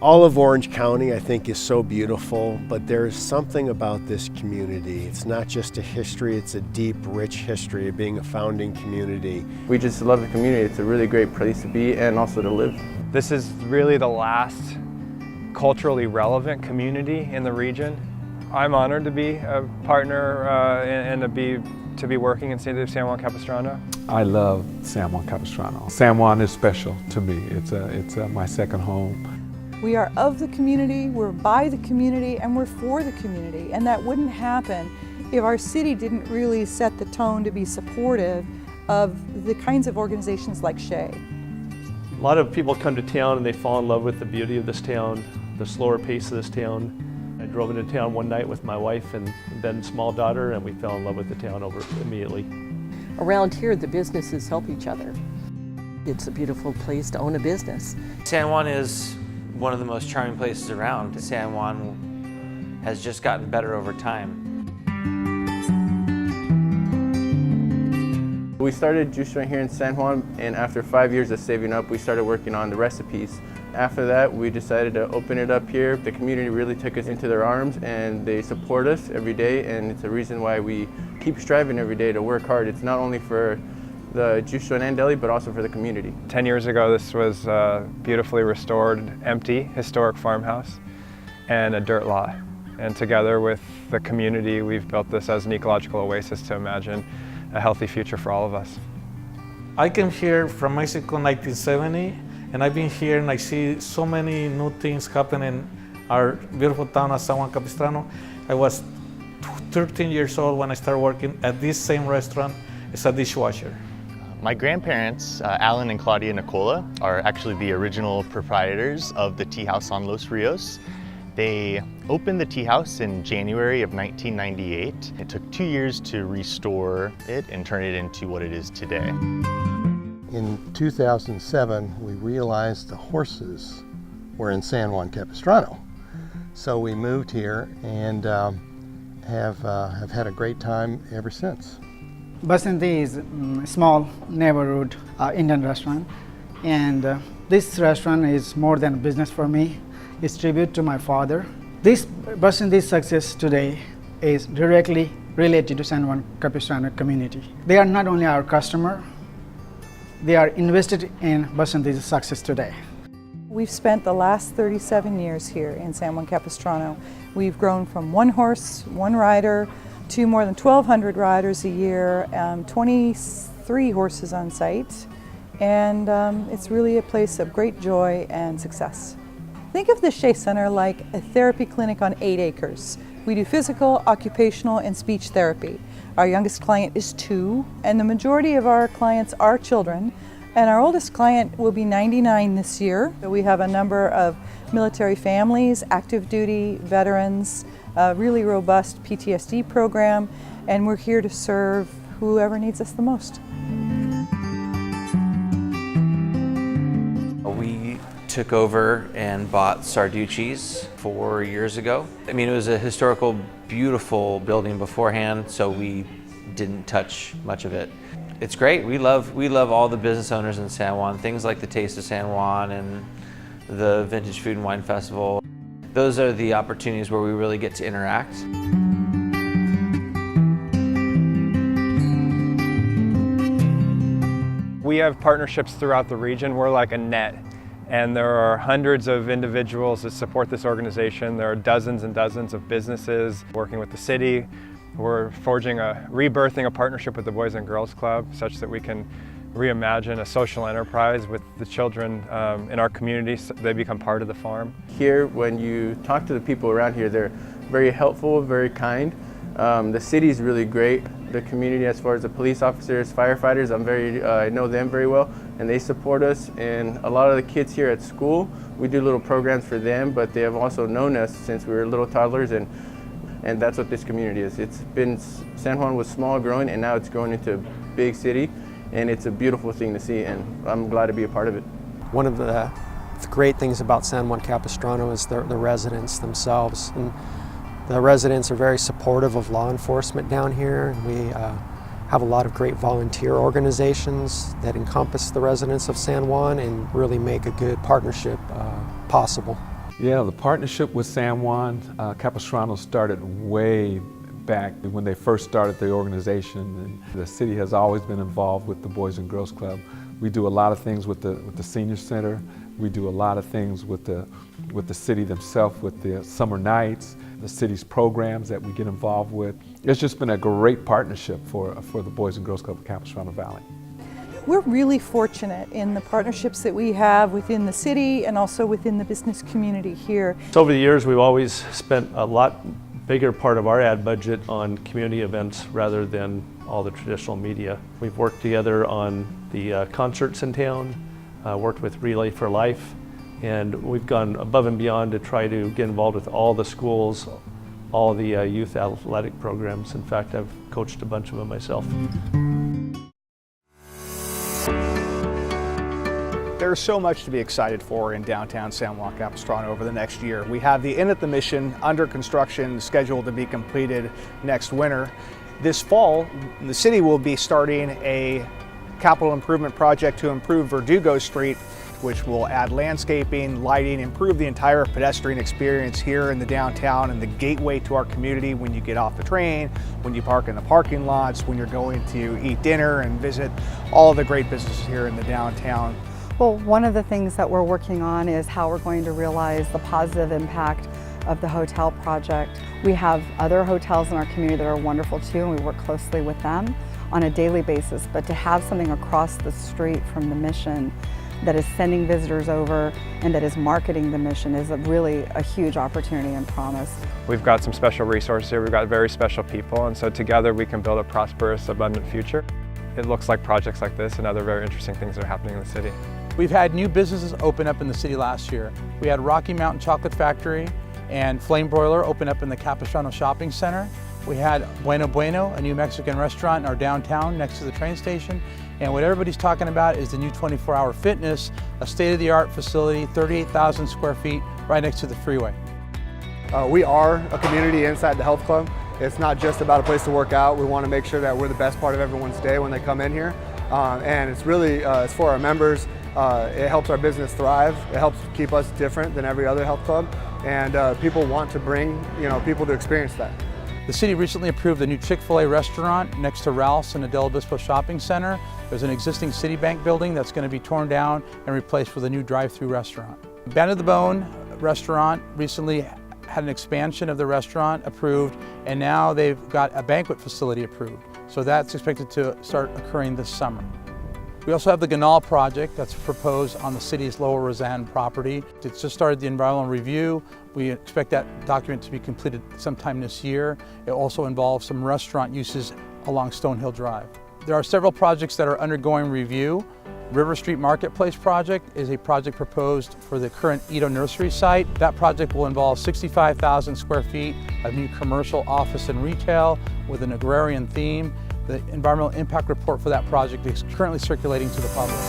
All of Orange County, I think, is so beautiful, but there's something about this community. It's not just a history, it's a deep, rich history of being a founding community. We just love the community. It's a really great place to be and also to live. This is really the last culturally relevant community in the region. I'm honored to be a partner and to be working in City of San Juan Capistrano. I love San Juan Capistrano. San Juan is special to me. It's my second home. We are of the community, we're by the community, and we're for the community. And that wouldn't happen if our city didn't really set the tone to be supportive of the kinds of organizations like SHEA. A lot of people come to town and they fall in love with the beauty of this town, the slower pace of this town. I drove into town one night with my wife and then small daughter, and we fell in love with the town immediately. Around here, the businesses help each other. It's a beautiful place to own a business. San Juan is one of the most charming places around. San Juan has just gotten better over time. We started Juice Joint here in San Juan, and after 5 years of saving up, we started working on the recipes. After that, we decided to open it up here. The community really took us into their arms, and they support us every day, and it's a reason why we keep striving every day to work hard. It's not only for the Juice Joint and Deli, but also for the community. 10 years ago, this was a beautifully restored, empty, historic farmhouse and a dirt lot. And together with the community, we've built this as an ecological oasis to imagine a healthy future for all of us. I came here from Mexico in 1970, and I've been here and I see so many new things happening in our beautiful town of San Juan Capistrano. I was 13 years old when I started working at this same restaurant as a dishwasher. My grandparents, Alan and Claudia Nicola, are actually the original proprietors of the tea house on Los Rios. They opened the tea house in January of 1998. It took 2 years to restore it and turn it into what it is today. In 2007, we realized the horses were in San Juan Capistrano. So we moved here and have had a great time ever since. Basanti is a small neighborhood Indian restaurant, and this restaurant is more than a business for me. It's tribute to my father. This Basanti's success today is directly related to San Juan Capistrano community. They are not only our customer, they are invested in Basanti's success today. We've spent the last 37 years here in San Juan Capistrano. We've grown from one horse, one rider, to more than 1,200 riders a year, 23 horses on site, and it's really a place of great joy and success. Think of the SHEA Center like a therapy clinic on 8 acres. We do physical, occupational, and speech therapy. Our youngest client is 2, and the majority of our clients are children, and our oldest client will be 99 this year. We have a number of military families, active duty, veterans, a really robust PTSD program, and we're here to serve whoever needs us the most. We took over and bought Sarducci's 4 years ago. I mean, it was a historical, beautiful building beforehand, so we didn't touch much of it. It's great. We love all the business owners in San Juan, things like the Taste of San Juan and the Vintage Food and Wine Festival. Those are the opportunities where we really get to interact. We have partnerships throughout the region. We're like a net, and there are hundreds of individuals that support this organization. There are dozens and dozens of businesses working with the city. We're rebirthing a partnership with the Boys and Girls Club such that we can reimagine a social enterprise with the children in our community so they become part of the farm. Here, when you talk to the people around here, they're very helpful, very kind. The city is really great. The community, as far as the police officers, firefighters, I know them very well, and they support us. And a lot of the kids here at school, we do little programs for them, but they have also known us since we were little toddlers, and that's what this community is. San Juan was small growing, and now it's growing into a big city. And it's a beautiful thing to see, and I'm glad to be a part of it. One of the great things about San Juan Capistrano is the residents themselves. And the residents are very supportive of law enforcement down here. We have a lot of great volunteer organizations that encompass the residents of San Juan and really make a good partnership possible. Yeah, the partnership with San Juan Capistrano started way back when they first started the organization, and the city has always been involved with the Boys and Girls Club. We do a lot of things with the senior center. We do a lot of things with the city themselves, with the summer nights, the city's programs that we get involved with. It's just been a great partnership for the Boys and Girls Club of Capistrano Valley. We're really fortunate in the partnerships that we have within the city and also within the business community here. So over the years, we've always spent a lot bigger part of our ad budget on community events rather than all the traditional media. We've worked together on the concerts in town, worked with Relay for Life, and we've gone above and beyond to try to get involved with all the schools, all the youth athletic programs. In fact, I've coached a bunch of them myself. There's so much to be excited for in downtown San Juan Capistrano over the next year. We have the Inn at the Mission under construction, scheduled to be completed next winter. This fall, the city will be starting a capital improvement project to improve Verdugo Street, which will add landscaping, lighting, improve the entire pedestrian experience here in the downtown and the gateway to our community when you get off the train, when you park in the parking lots, when you're going to eat dinner and visit all of the great businesses here in the downtown. Well, one of the things that we're working on is how we're going to realize the positive impact of the hotel project. We have other hotels in our community that are wonderful too, and we work closely with them on a daily basis, but to have something across the street from the Mission that is sending visitors over and that is marketing the Mission is really a huge opportunity and promise. We've got some special resources here, we've got very special people, and so together we can build a prosperous, abundant future. It looks like projects like this and other very interesting things that are happening in the city. We've had new businesses open up in the city last year. We had Rocky Mountain Chocolate Factory and Flame Broiler open up in the Capistrano Shopping Center. We had Bueno Bueno, a new Mexican restaurant in our downtown next to the train station. And what everybody's talking about is the new 24-hour fitness, a state-of-the-art facility, 38,000 square feet, right next to the freeway. We are a community inside the health club. It's not just about a place to work out. We want to make sure that we're the best part of everyone's day when they come in here. And it's really, it's for our members. It helps our business thrive. It helps keep us different than every other health club. And people want to bring, people to experience that. The city recently approved a new Chick-fil-A restaurant next to Ralph's in the Del Obispo Shopping Center. There's an existing Citibank building that's going to be torn down and replaced with a new drive-through restaurant. Band of the Bone restaurant recently had an expansion of the restaurant approved, and now they've got a banquet facility approved. So that's expected to start occurring this summer. We also have the Ganal project that's proposed on the city's Lower Roseanne property. It's just started the environmental review. We expect that document to be completed sometime this year. It also involves some restaurant uses along Stonehill Drive. There are several projects that are undergoing review. River Street Marketplace project is a project proposed for the current Edo Nursery site. That project will involve 65,000 square feet of new commercial, office, and retail with an agrarian theme. The environmental impact report for that project is currently circulating to the public.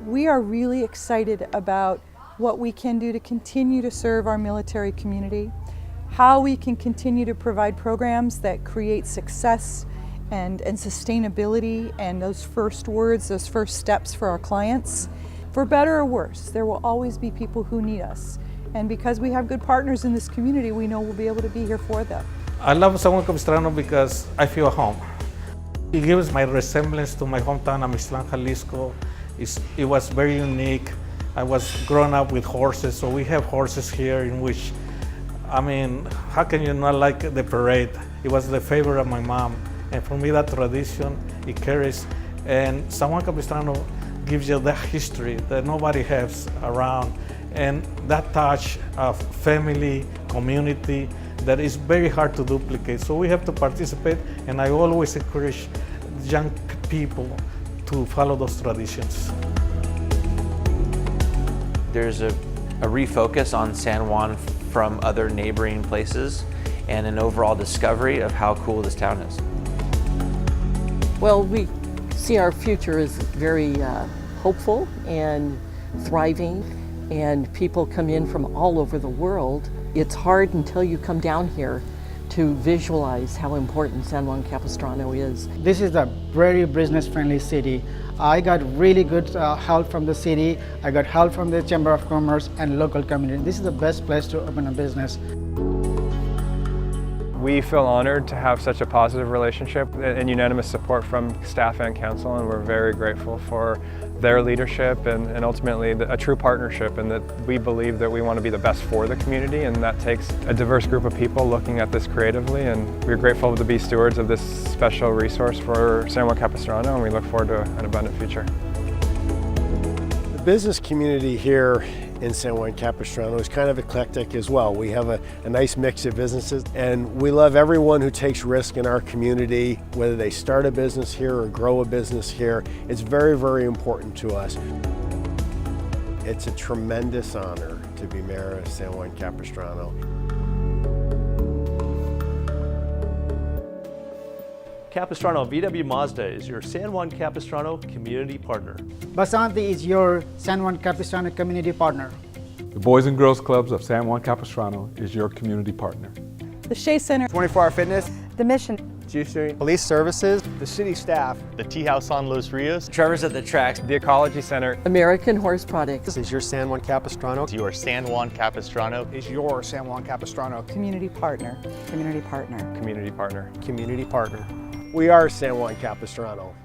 We are really excited about what we can do to continue to serve our military community, how we can continue to provide programs that create success and sustainability and those first words, those first steps for our clients. For better or worse, there will always be people who need us. And because we have good partners in this community, we know we'll be able to be here for them. I love San Juan Capistrano because I feel at home. It gives my resemblance to my hometown, Amistlan, Jalisco. It was very unique. I was grown up with horses, so we have horses here in which, how can you not like the parade? It was the favorite of my mom. And for me, that tradition, it carries. And San Juan Capistrano gives you that history that nobody has around. And that touch of family, community, that is very hard to duplicate. So we have to participate, and I always encourage young people to follow those traditions. There's a refocus on San Juan from other neighboring places and an overall discovery of how cool this town is. Well, we see our future as very hopeful and thriving, and people come in from all over the world. It's hard until you come down here to visualize how important San Juan Capistrano is. This is a very business-friendly city. I got really good help from the city. I got help from the Chamber of Commerce and local community. This is the best place to open a business. We feel honored to have such a positive relationship and unanimous support from staff and council, and we're very grateful for their leadership and ultimately a true partnership, and that we believe that we want to be the best for the community, and that takes a diverse group of people looking at this creatively, and we're grateful to be stewards of this special resource for San Juan Capistrano, and we look forward to an abundant future. The business community here in San Juan Capistrano is kind of eclectic as well. We have a nice mix of businesses, and we love everyone who takes risk in our community, whether they start a business here or grow a business here. It's very, very important to us. It's a tremendous honor to be mayor of San Juan Capistrano. Capistrano VW Mazda is your San Juan Capistrano community partner. Basanti is your San Juan Capistrano community partner. The Boys and Girls Clubs of San Juan Capistrano is your community partner. The Shea Center, 24-hour fitness, The Mission, Juicing, Police services, the city staff, The Tea House on Los Rios Trevor's at the tracks. The Ecology Center American Horse Products. this is your San Juan Capistrano. is your San Juan Capistrano. is your San Juan Capistrano. community partner. Community Partner. community partner. Community partner. We are San Juan Capistrano.